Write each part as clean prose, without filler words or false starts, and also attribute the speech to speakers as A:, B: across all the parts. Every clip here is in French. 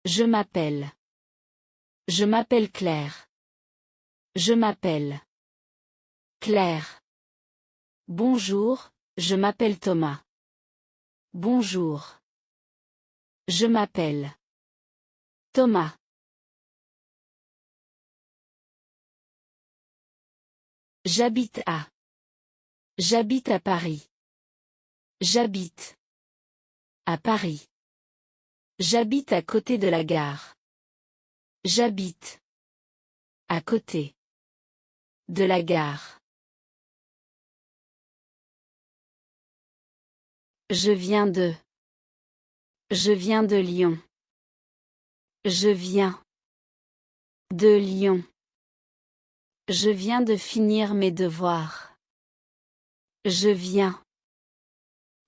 A: Je m'appelle. Je m'appelle Claire. Je m'appelle Claire. Bonjour, je m'appelle Thomas. Bonjour. Je m'appelle Thomas. J'habite à. J'habite à Paris. J'habite à Paris. J'habite à côté de la gare. J'habite à côté de la gare. Je viens de. Je viens de Lyon. Je viens de Lyon. Je viens de finir mes devoirs. Je viens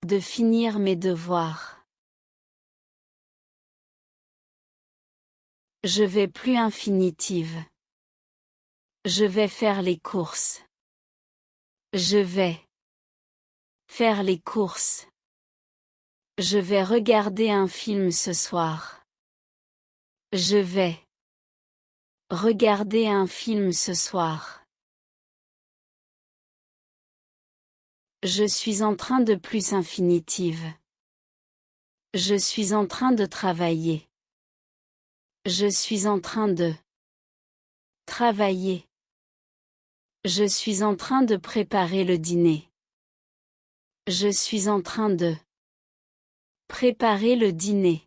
A: de finir mes devoirs. Je vais plus infinitive. Je vais faire les courses. Je vais faire les courses. Je vais regarder un film ce soir. Je vais regarder un film ce soir. Je suis en train de plus infinitive. Je suis en train de travailler. Je suis en train de travailler. Je suis en train de préparer le dîner. Je suis en train de préparer le dîner.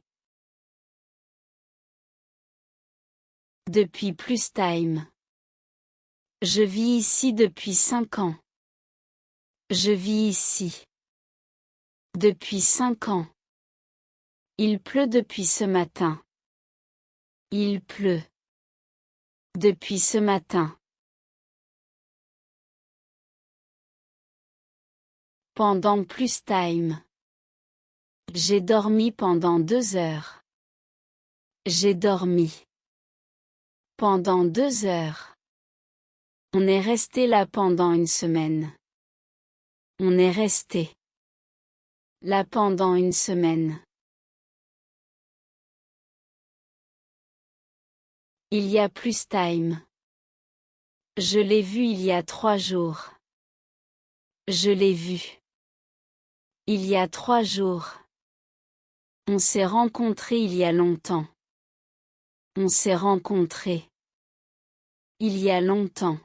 A: Depuis plus time. Je vis ici depuis 5 ans. Je vis ici depuis 5 ans. Il pleut depuis ce matin. Il pleut depuis ce matin. Pendant plus time. J'ai dormi pendant 2 heures. J'ai dormi pendant 2 heures. On est resté là pendant une semaine. On est resté là pendant une semaine. Il y a plus time. Je l'ai vu il y a 3 jours. Je l'ai vu il y a 3 jours. On s'est rencontrés il y a longtemps. On s'est rencontrés il y a longtemps.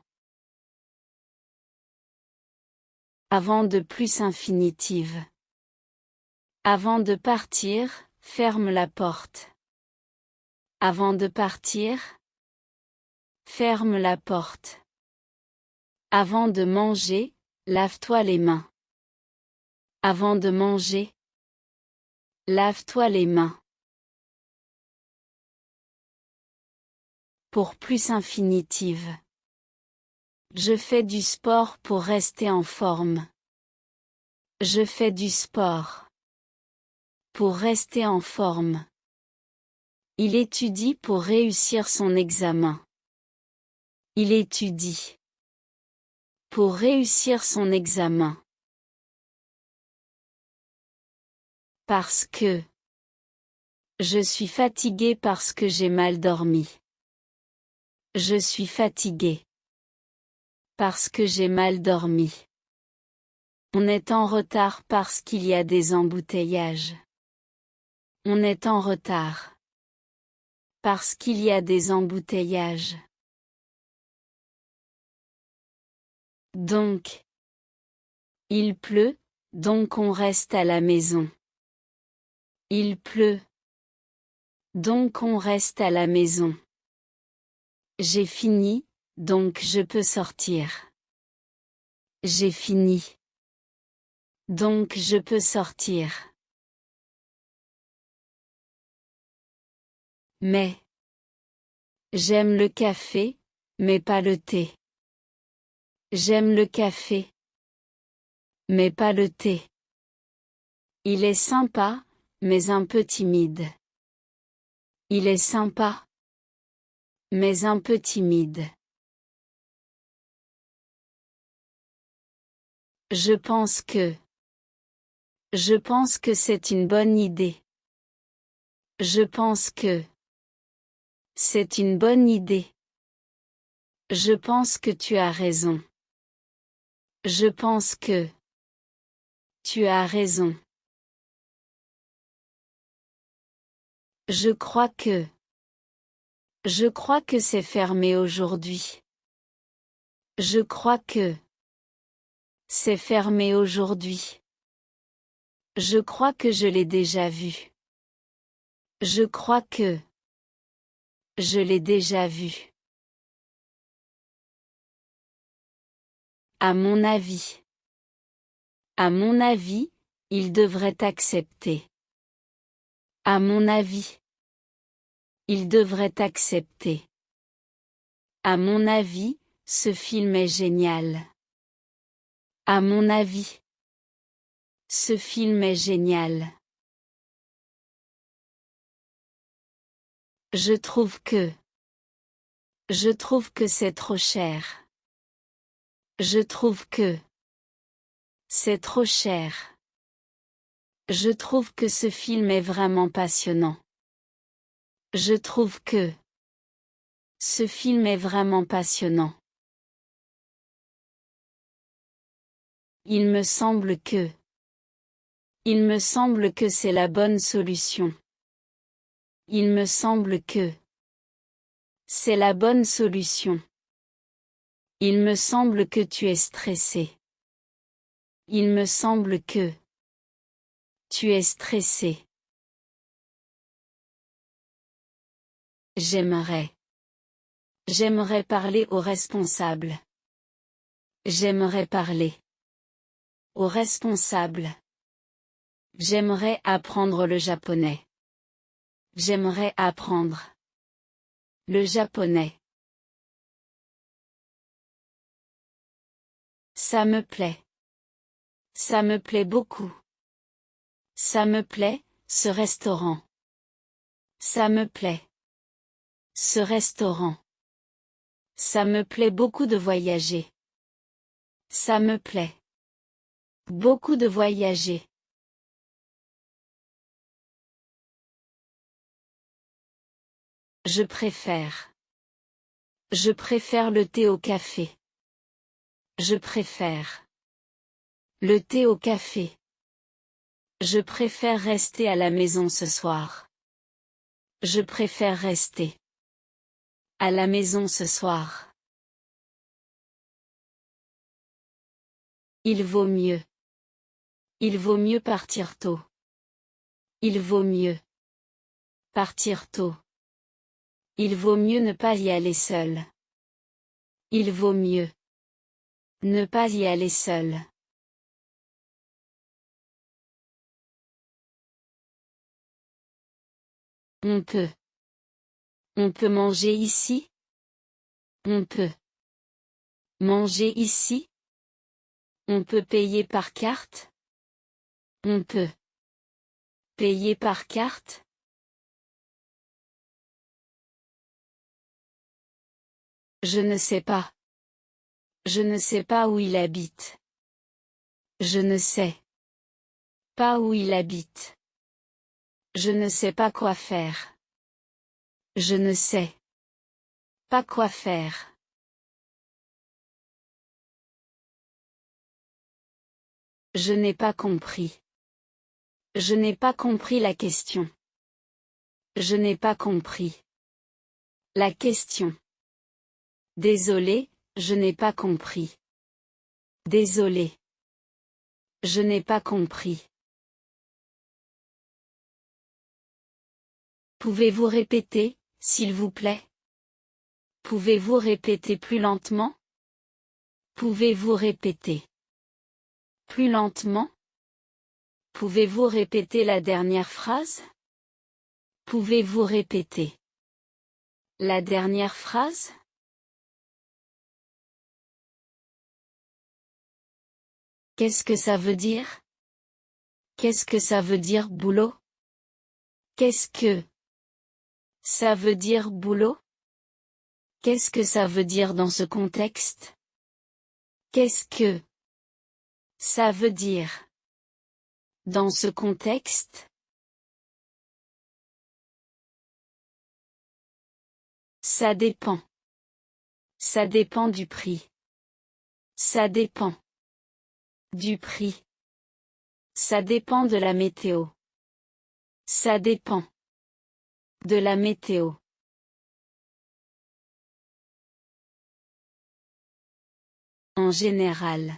A: Avant de plus infinitive. Avant de partir, ferme la porte. Avant de partir, ferme la porte. Avant de manger, lave-toi les mains. Avant de manger, lave-toi les mains. Pour plus infinitive. Je fais du sport pour rester en forme. Je fais du sport pour rester en forme. Il étudie pour réussir son examen. Il étudie pour réussir son examen. Parce que je suis fatigué parce que j'ai mal dormi. Je suis fatigué parce que j'ai mal dormi. On est en retard parce qu'il y a des embouteillages. On est en retard parce qu'il y a des embouteillages. Donc, il pleut, donc on reste à la maison. Il pleut, donc on reste à la maison. J'ai fini, donc je peux sortir. J'ai fini. Donc je peux sortir. Mais j'aime le café, mais pas le thé. J'aime le café, mais pas le thé. Il est sympa, mais un peu timide. Il est sympa, mais un peu timide. Je pense que c'est une bonne idée. Je pense que C'est une bonne idée. Je pense que tu as raison. Je pense que tu as raison. Je crois que c'est fermé aujourd'hui. Je crois que c'est fermé aujourd'hui. Je crois que je l'ai déjà vu. Je crois que je l'ai déjà vu. À mon avis. À mon avis, il devrait accepter. À mon avis. Il devrait accepter. À mon avis, ce film est génial. À mon avis. Ce film est génial. Je trouve que c'est trop cher. Je trouve que c'est trop cher. Je trouve que ce film est vraiment passionnant. Je trouve que ce film est vraiment passionnant. Il me semble que c'est la bonne solution. Il me semble que c'est la bonne solution. Il me semble que tu es stressé. Il me semble que tu es stressé. J'aimerais parler au responsable. J'aimerais parler au responsable. J'aimerais apprendre le japonais. J'aimerais apprendre le japonais. Ça me plaît. Ça me plaît beaucoup. Ça me plaît, ce restaurant. Ça me plaît. Ce restaurant. Ça me plaît beaucoup de voyager. Ça me plaît. Beaucoup de voyager. Je préfère. Je préfère le thé au café. Je préfère. Le thé au café. Je préfère rester à la maison ce soir. Je préfère rester à la maison ce soir. Il vaut mieux. Il vaut mieux partir tôt. Il vaut mieux partir tôt. Il vaut mieux ne pas y aller seul. Il vaut mieux ne pas y aller seul. On peut. On peut manger ici? On peut manger ici? On peut payer par carte? On peut payer par carte? Je ne sais pas. Je ne sais pas où il habite. Je ne sais pas où il habite. Je ne sais pas quoi faire. Je ne sais pas quoi faire. Je n'ai pas compris. Je n'ai pas compris la question. Je n'ai pas compris la question. Désolé, je n'ai pas compris. Désolé. Je n'ai pas compris. Pouvez-vous répéter, s'il vous plaît? Pouvez-vous répéter plus lentement? Pouvez-vous répéter plus lentement? Pouvez-vous répéter la dernière phrase? Pouvez-vous répéter la dernière phrase? Qu'est-ce que ça veut dire? Qu'est-ce que ça veut dire boulot? Qu'est-ce que ça veut dire boulot? Qu'est-ce que ça veut dire dans ce contexte? Qu'est-ce que ça veut dire dans ce contexte? Ça dépend. Ça dépend du prix. Ça dépend. Du prix. Ça dépend de la météo. Ça dépend. De la météo. En général.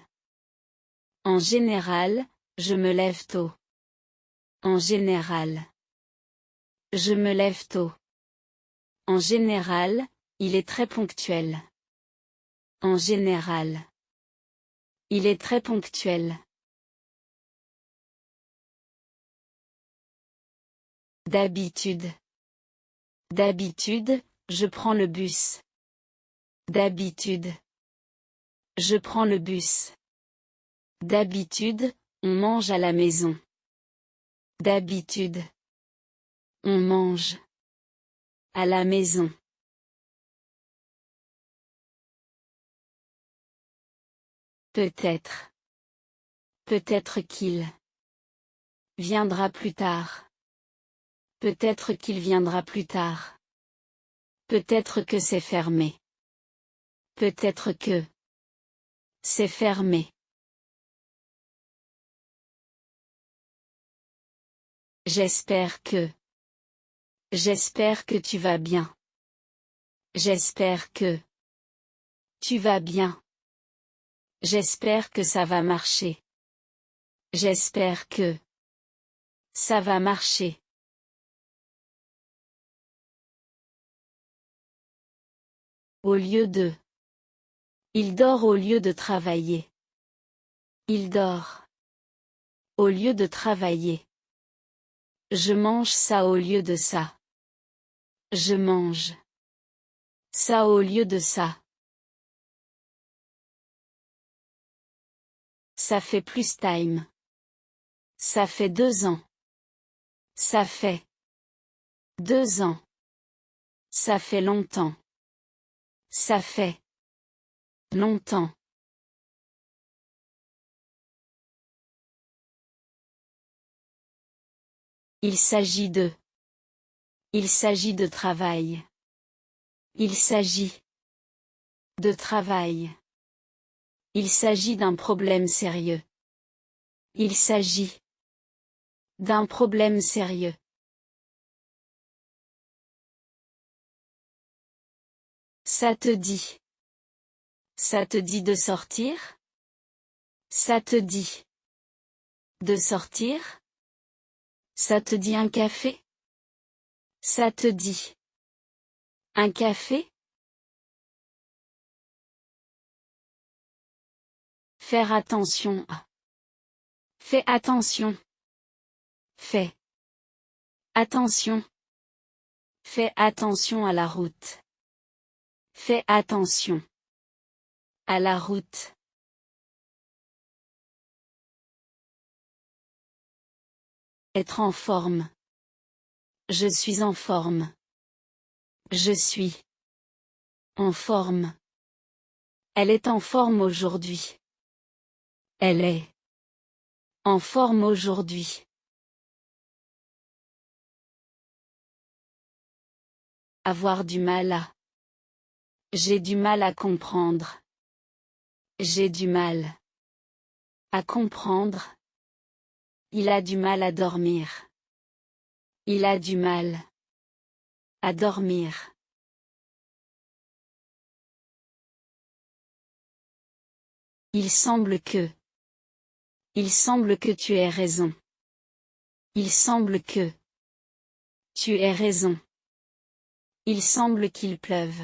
A: En général, je me lève tôt. En général. Je me lève tôt. En général, il est très ponctuel. En général. Il est très ponctuel. D'habitude. D'habitude, je prends le bus. D'habitude. Je prends le bus. D'habitude, on mange à la maison. D'habitude. On mange. À la maison. Peut-être. Peut-être qu'il viendra plus tard. Peut-être qu'il viendra plus tard. Peut-être que c'est fermé. Peut-être que c'est fermé. J'espère que. J'espère que tu vas bien. J'espère que. Tu vas bien. J'espère que ça va marcher. J'espère que. Ça va marcher. Au lieu de. Il dort au lieu de travailler. Il dort. Au lieu de travailler. Je mange ça au lieu de ça. Je mange ça au lieu de ça. Ça fait plus time. Ça fait 2 ans. Ça fait 2 ans. Ça fait longtemps. Ça fait longtemps. Il s'agit de. Il s'agit de travail. Il s'agit de travail. Il s'agit d'un problème sérieux. Il s'agit d'un problème sérieux. Ça te dit. Ça te dit de sortir? Ça te dit de sortir? Ça te dit un café? Ça te dit un café? Faire attention à. Fais attention. Fais attention. Fais attention à la route. Fais attention à la route. Être en forme. Je suis en forme. Je suis en forme. Elle est en forme aujourd'hui. Elle est en forme aujourd'hui. Avoir du mal à. J'ai du mal à comprendre. J'ai du mal à comprendre. Il a du mal à dormir. Il a du mal à dormir. Il semble que. Il semble que tu aies raison. Il semble que. Tu aies raison. Il semble qu'il pleuve.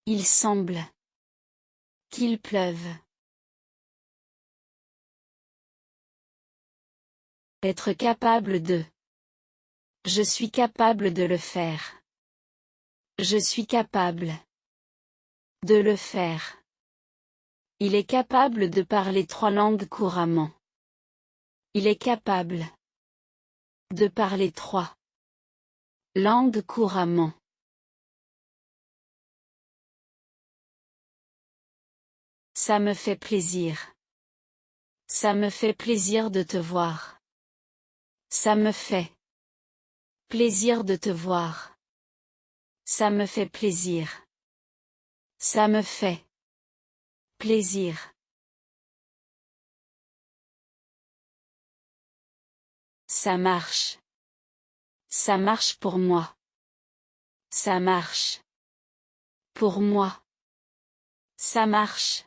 A: Il semble qu'il pleuve. Être capable de. Je suis capable de le faire. Je suis capable de le faire. Il est capable de parler 3 langues couramment. Il est capable de parler 3 langues couramment. Ça me fait plaisir. Ça me fait plaisir de te voir. Ça me fait plaisir de te voir. Ça me fait plaisir. Ça me fait plaisir. Ça marche. Ça marche pour moi. Ça marche. Pour moi. Ça marche.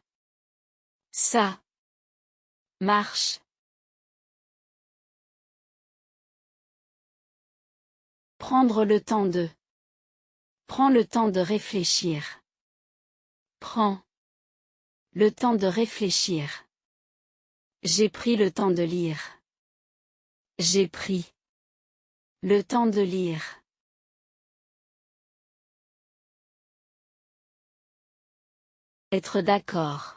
A: Ça marche. Prendre le temps de. Prends le temps de réfléchir. Prends le temps de réfléchir. J'ai pris le temps de lire. J'ai pris le temps de lire. Être d'accord.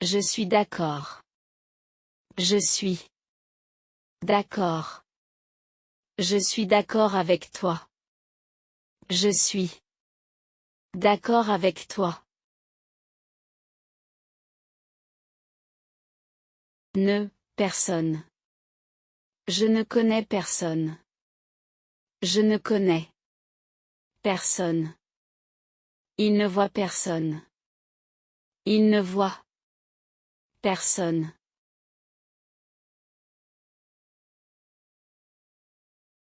A: Je suis d'accord. Je suis d'accord. Je suis d'accord avec toi. Je suis d'accord avec toi. Ne, personne. Je ne connais personne. Je ne connais personne. Il ne voit personne. Il ne voit personne.